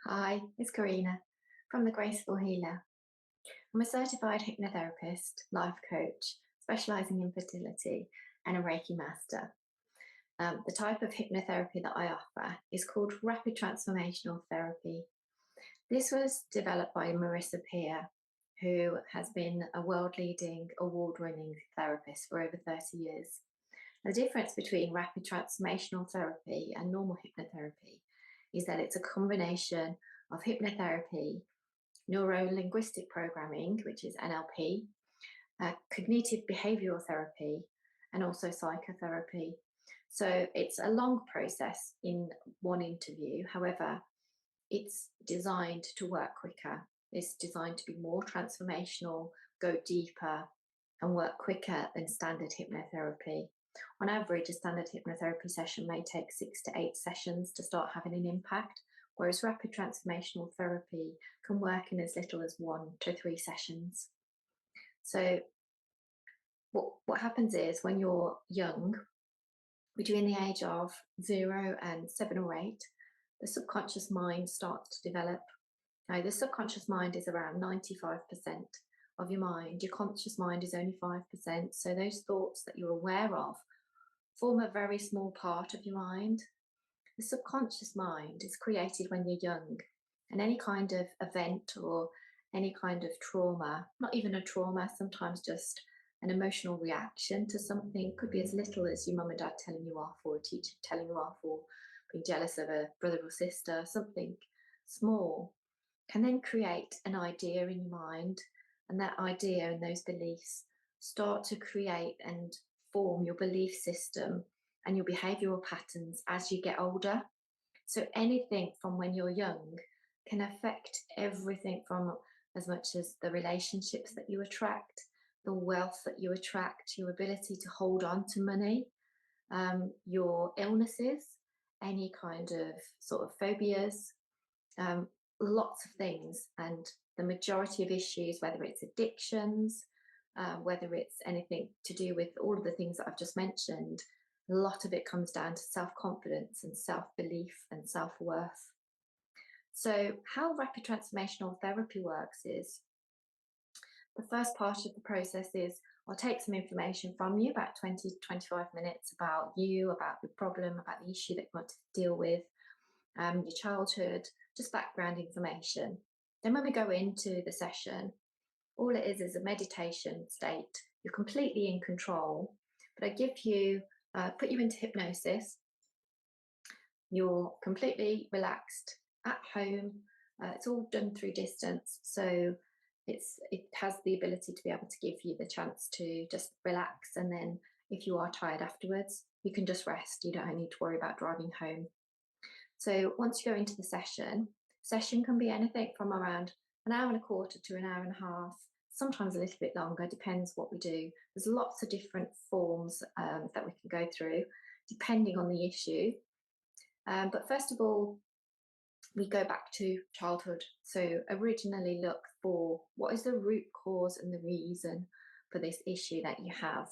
Hi, it's Karina from The Graceful Healer. I'm a certified hypnotherapist, life coach, specializing in fertility, and a Reiki master. The type of hypnotherapy that I offer is called rapid transformational therapy. This was developed by Marissa Peer, who has been a world leading, award winning therapist for over 30 years. The difference between rapid transformational therapy and normal hypnotherapy is that it's a combination of hypnotherapy, neuro linguistic programming, which is NLP, cognitive behavioral therapy, and also psychotherapy. So it's a long process in one interview. However, it's designed to work quicker. It's designed to be more transformational, go deeper, and work quicker than standard hypnotherapy. On average, a standard hypnotherapy session may take 6 to 8 sessions to start having an impact, whereas rapid transformational therapy can work in as little as 1 to 3 sessions. So, what happens is when you're young, between the age of 0 and 7 or 8, the subconscious mind starts to develop. Now, the subconscious mind is around 95% of your mind. Your conscious mind is only 5%. So, those thoughts that you're aware of form a very small part of your mind. The subconscious mind is created when you're young, and any kind of event or any kind of trauma, not even a trauma, sometimes just an emotional reaction to something, could be as little as your mum and dad telling you off, or a teacher telling you off, or being jealous of a brother or sister, something small, can then create an idea in your mind, and that idea and those beliefs start to create and form your belief system and your behavioral patterns as you get older. So anything from when you're young can affect everything from as much as the relationships that you attract, the wealth that you attract, your ability to hold on to money, your illnesses, any kind of sort of phobias, um, lots of things. And the majority of issues, whether it's addictions, whether it's anything to do with all of the things that I've just mentioned, a lot of it comes down to self confidence and self belief and self worth. So, how rapid transformational therapy works is the first part of the process is I'll take some information from you, about 20 to 25 minutes, about you, about your problem, about the issue that you want to deal with, your childhood, just background information. Then, when we go into the session, all it is a meditation state. You're completely in control, but I give you, put you into hypnosis. You're completely relaxed at home. It's all done through distance, so it has the ability to be able to give you the chance to just relax, and then if you are tired afterwards, you can just rest. You don't need to worry about driving home. So once you go into the session can be anything from around an hour and a quarter to an hour and a half, sometimes a little bit longer, depends what we do. There's lots of different forms that we can go through depending on the issue. But first of all, we go back to childhood. So originally look for what is the root cause and the reason for this issue that you have.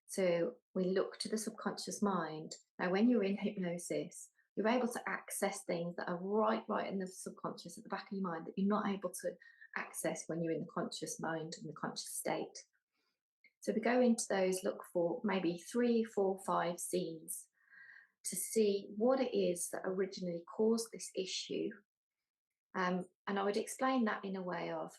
So we look to the subconscious mind. Now, when you're in hypnosis, you're able to access things that are right in the subconscious at the back of your mind that you're not able to access when you're in the conscious mind and the conscious state. So we go into those, look for maybe 3, 4, 5 scenes to see what it is that originally caused this issue. And I would explain that in a way of,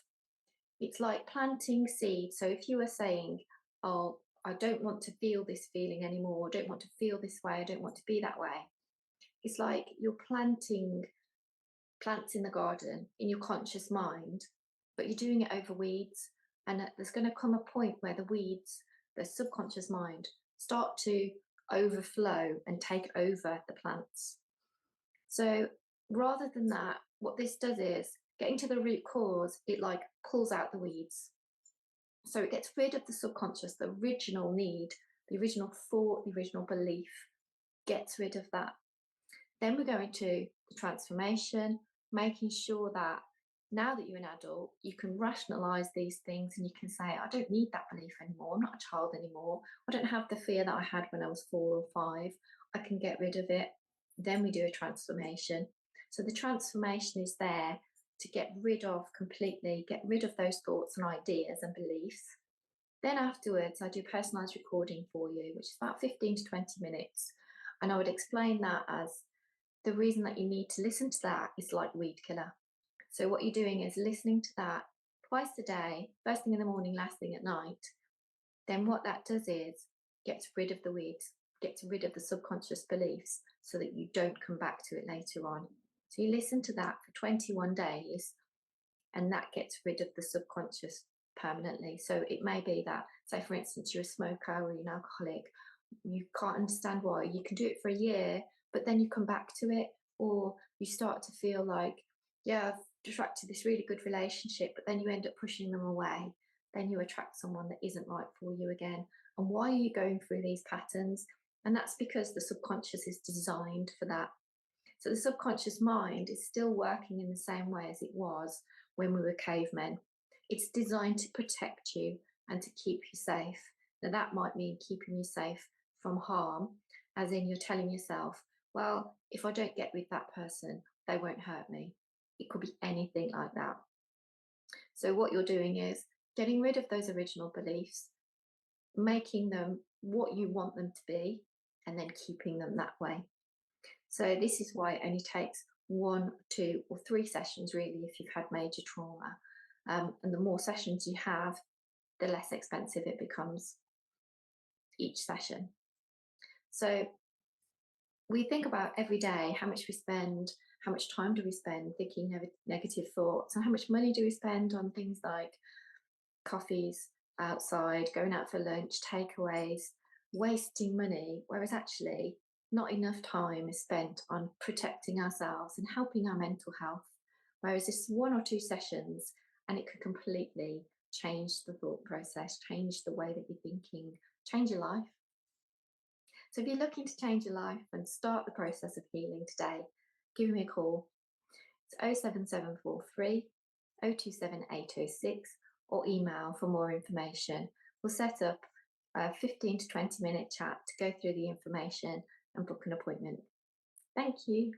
it's like planting seeds. So if you were saying, oh, I don't want to feel this feeling anymore, I don't want to feel this way, I don't want to be that way. It's like you're planting plants in the garden in your conscious mind, but you're doing it over weeds. And there's going to come a point where the weeds, the subconscious mind, start to overflow and take over the plants. So rather than that, what this does is getting to the root cause, it like pulls out the weeds. So it gets rid of the subconscious, the original need, the original thought, the original belief, gets rid of that. Then we go into the transformation, making sure that now that you're an adult, you can rationalize these things and you can say, I don't need that belief anymore. I'm not a child anymore. I don't have the fear that I had when I was 4 or 5. I can get rid of it. Then we do a transformation. So the transformation is there to get rid of completely, get rid of those thoughts and ideas and beliefs. Then afterwards, I do personalized recording for you, which is about 15 to 20 minutes. And I would explain that as the reason that you need to listen to that is like weed killer. So what you're doing is listening to that twice a day, first thing in the morning, last thing at night. Then what that does is gets rid of the weeds, gets rid of the subconscious beliefs so that you don't come back to it later on. So you listen to that for 21 days and that gets rid of the subconscious permanently. So it may be that, say, for instance, you're a smoker or you're an alcoholic, you can't understand why. You can do it for a year, but then you come back to it, or you start to feel like, yeah, I've attracted this really good relationship, but then you end up pushing them away. Then you attract someone that isn't right for you again. And why are you going through these patterns? And that's because the subconscious is designed for that. So the subconscious mind is still working in the same way as it was when we were cavemen. It's designed to protect you and to keep you safe. Now, that might mean keeping you safe from harm, as in you're telling yourself, well, if I don't get with that person, they won't hurt me. It could be anything like that. So, what you're doing is getting rid of those original beliefs, making them what you want them to be, and then keeping them that way. So this is why it only takes 1, 2, or 3 sessions really if you've had major trauma. And the more sessions you have, the less expensive it becomes each session. So we think about every day how much we spend, how much time do we spend thinking negative thoughts, and how much money do we spend on things like coffees outside, going out for lunch, takeaways, wasting money, whereas actually not enough time is spent on protecting ourselves and helping our mental health. Whereas this 1 or 2 sessions, and it could completely change the thought process, change the way that you're thinking, change your life. So if you're looking to change your life and start the process of healing today, give me a call. It's 07743 027806 or email for more information. We'll set up a 15 to 20 minute chat to go through the information and book an appointment. Thank you.